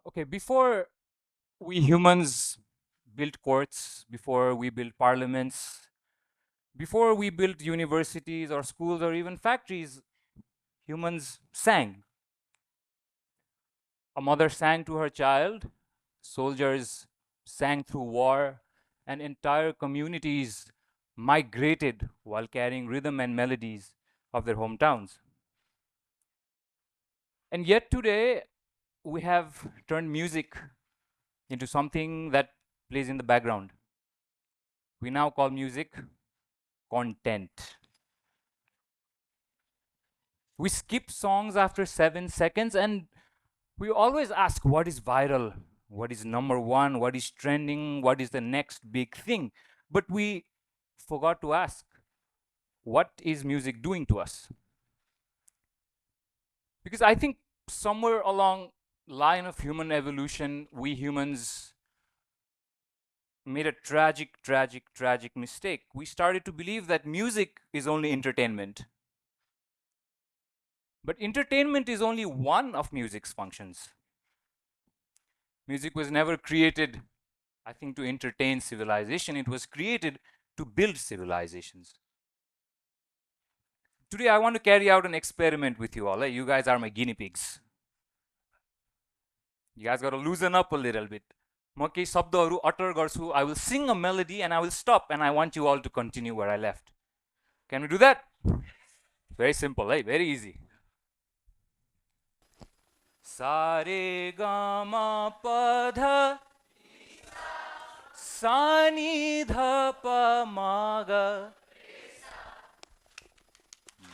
Okay, before we humans built courts, before we built parliaments, before we built universities or schools or even factories, humans sang. A mother sang to her child, soldiers sang through war, and entire communities migrated while carrying rhythm and melodies of their hometowns. And yet today, we have turned music into something that plays in the background. We now call music content. We skip songs after 7 seconds and we always ask what is viral, what is number one, what is trending, what is the next big thing. But we forgot to ask what is music doing to us? Because I think somewhere along line of human evolution, we humans made a tragic mistake. We started to believe that music is only entertainment. But entertainment is only one of music's functions. Music was never created, I think, to entertain civilization. It was created to build civilizations. Today, I want to carry out an experiment with you all. You guys are my guinea pigs. You guys got to loosen up a little bit. म केही शब्दहरू utter गर्छु. I will sing a melody and I will stop and I want you all to continue where I left. Can we do that? Very simple, very easy. Sa re ga ma pa dha sa ni dha pa ma ga.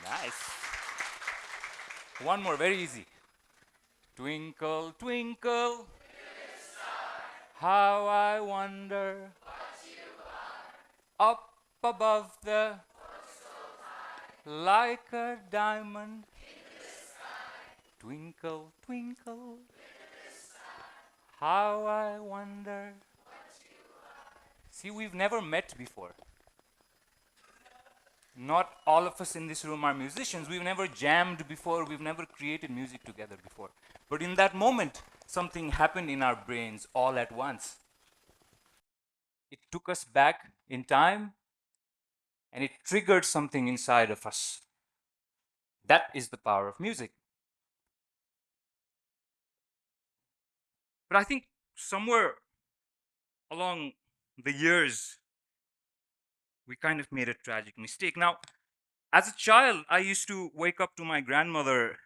Nice. One more, very easy. Twinkle, twinkle, how I wonder, up above the, like a diamond. Twinkle, twinkle, how I wonder. See, we've never met before. Not all of us in this room are musicians. We've never jammed before. We've never created music together before. But in that moment, something happened in our brains all at once. It took us back in time and it triggered something inside of us. That is the power of music. But I think somewhere along the years, we kind of made a tragic mistake. Now, as a child, I used to wake up to my grandmother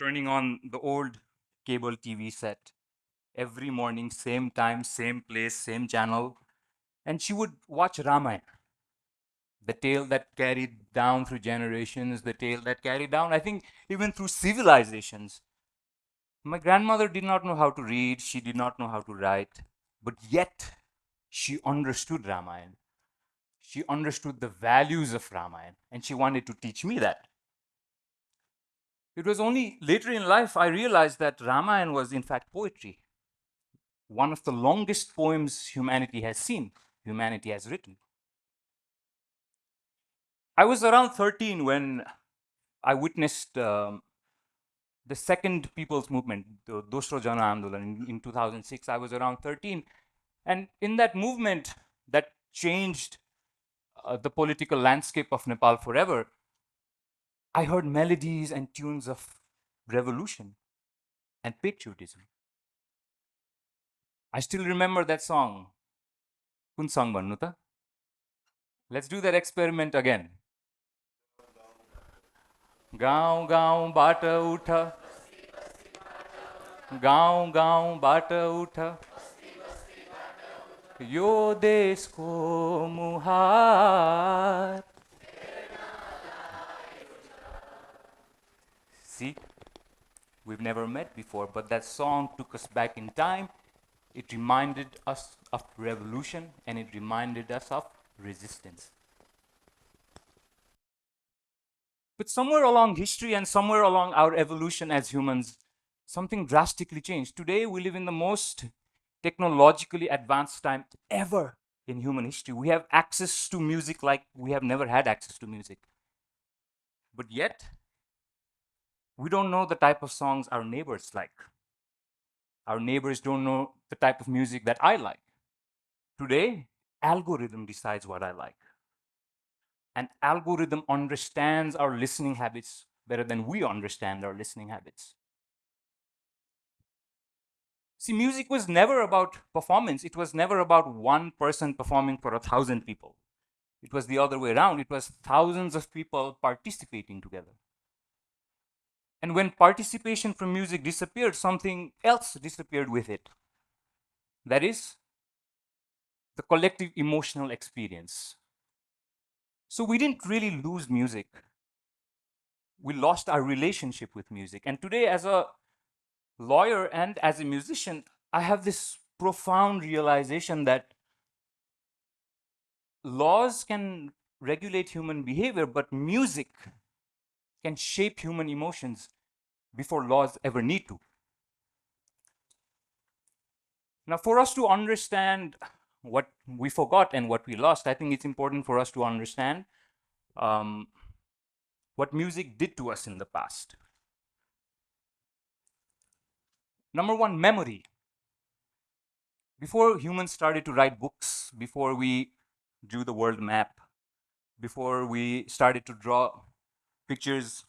turning on the old cable TV set every morning, same time, same place, same channel. And she would watch Ramayana, the tale that carried down through generations, the tale that carried down, I think, even through civilizations. My grandmother did not know how to read, she did not know how to write, but yet she understood Ramayana. She understood the values of Ramayana, and she wanted to teach me that. It was only later in life I realized that Ramayana was, in fact, poetry. One of the longest poems humanity has seen, humanity has written. I was around 13 when I witnessed the second people's movement, the Dosro Jana Andolan in 2006. I was around 13. And in that movement that changed the political landscape of Nepal forever, I heard melodies and tunes of revolution and patriotism. I still remember that song. Kun song भन्नु त? Let's do that experiment again. गाउँ गाउँबाट उठ, गाउँ गाउँबाट उठ, यो देशको मुहार. See, we've never met before, but that song took us back in time. It reminded us of revolution and it reminded us of resistance. But somewhere along history and somewhere along our evolution as humans, something drastically changed. Today, we live in the most technologically advanced time ever in human history. We have access to music like we have never had access to music. But yet, we don't know the type of songs our neighbors like. Our neighbors don't know the type of music that I like. Today, algorithm decides what I like. An algorithm understands our listening habits better than we understand our listening habits. See, music was never about performance. It was never about one person performing for 1,000 people. It was the other way around. It was thousands of people participating together. And when participation from music disappeared, something else disappeared with it. That is the collective emotional experience. So we didn't really lose music. We lost our relationship with music. And today, as a lawyer and as a musician, I have this profound realization that laws can regulate human behavior, but music can shape human emotions before laws ever need to. Now, for us to understand what we forgot and what we lost, I think it's important for us to understand um, what music did to us in the past. Number one, memory. Before humans started to write books, before we drew the world map, before we started to draw pictures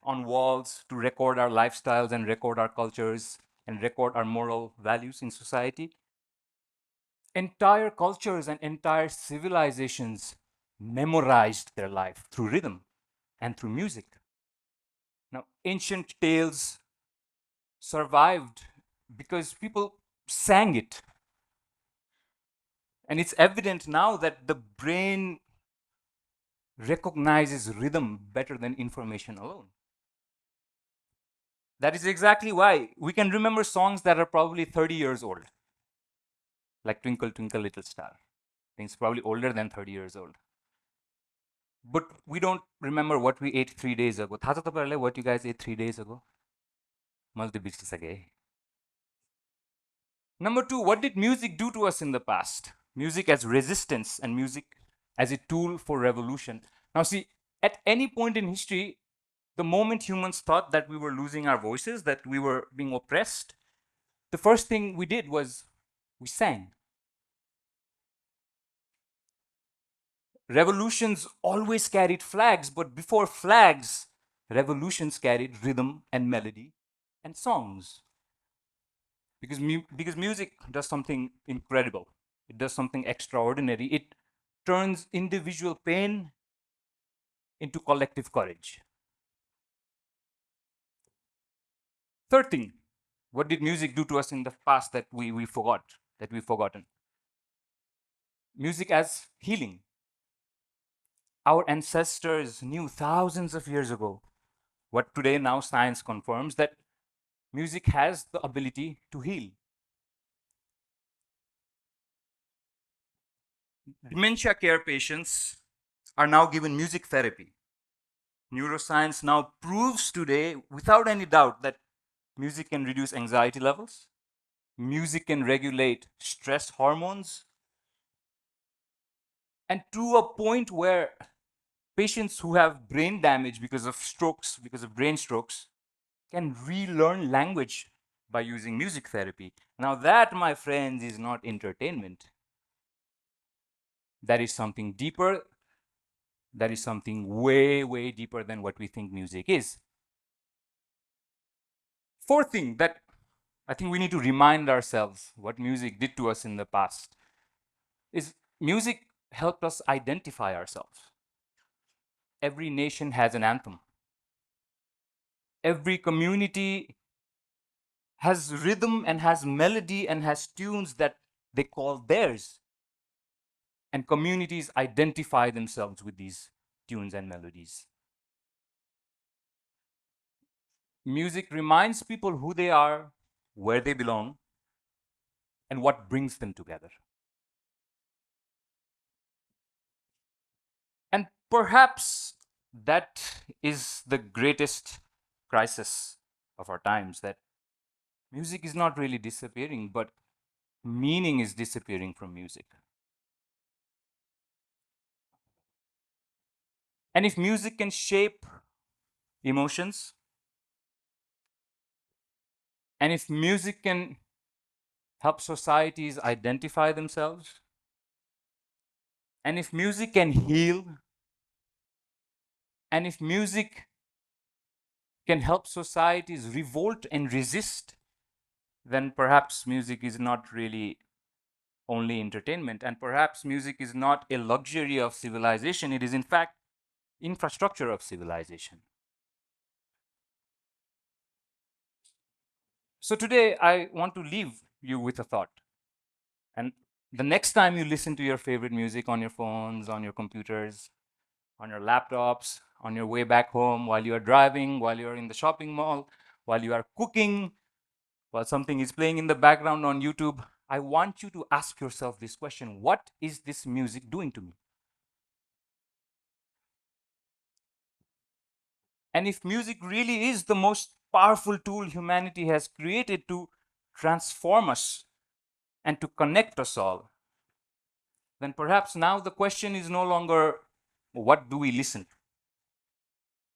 on walls to record our lifestyles and record our cultures and record our moral values in society, entire cultures and entire civilizations memorized their life through rhythm and through music. Now, ancient tales survived because people sang it. And it's evident now that the brain recognizes rhythm better than information alone. That is exactly why we can remember songs that are probably 30 years old, like Twinkle, Twinkle, Little Star. I think it's probably older than 30 years old. But we don't remember what we ate 3 days ago. थाहा छ तपाईहरुलाई what you guys ate 3 days ago? मैले त बिर्सिसकेँ। Number two, what did music do to us in the past? Music as resistance and music as a tool for revolution. Now, see, at any point in history, the moment humans thought that we were losing our voices, that we were being oppressed, the first thing we did was we sang. Revolutions always carried flags, but before flags, revolutions carried rhythm and melody and songs. Because music does something incredible, it does something extraordinary. It turns individual pain into collective courage. Third thing, what did music do to us in the past that we forgot, that we've forgotten? Music as healing. Our ancestors knew thousands of years ago what today now science confirms, that music has the ability to heal. Dementia care patients are now given music therapy. Neuroscience now proves today, without any doubt, that music can reduce anxiety levels, music can regulate stress hormones, and to a point where patients who have brain damage because of strokes, because of brain strokes, can relearn language by using music therapy. Now, that, my friends, is not entertainment. That is something deeper. That is something way, way deeper than what we think music is. Fourth thing that I think we need to remind ourselves what music did to us in the past is music helped us identify ourselves. Every nation has an anthem. Every community has rhythm and has melody and has tunes that they call theirs. And communities identify themselves with these tunes and melodies. Music reminds people who they are, where they belong, and what brings them together. And perhaps that is the greatest crisis of our times, that music is not really disappearing, but meaning is disappearing from music. And if music can shape emotions, And if music can help societies identify themselves, and if music can heal, and if music can help societies revolt and resist, then perhaps music is not really only entertainment. And perhaps music is not a luxury of civilization, it is in fact infrastructure of civilization. So today I want to leave you with a thought. And the next time you listen to your favorite music on your phones, on your computers, on your laptops, on your way back home, while you are driving, while you're in the shopping mall, while you are cooking, while something is playing in the background on YouTube, I want you to ask yourself this question: what is this music doing to me? And if music really is the most powerful tool humanity has created to transform us and to connect us all, then perhaps now the question is no longer what do we listen?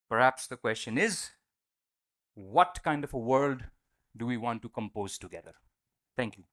Perhaps the question is what kind of a world do we want to compose together? Thank you.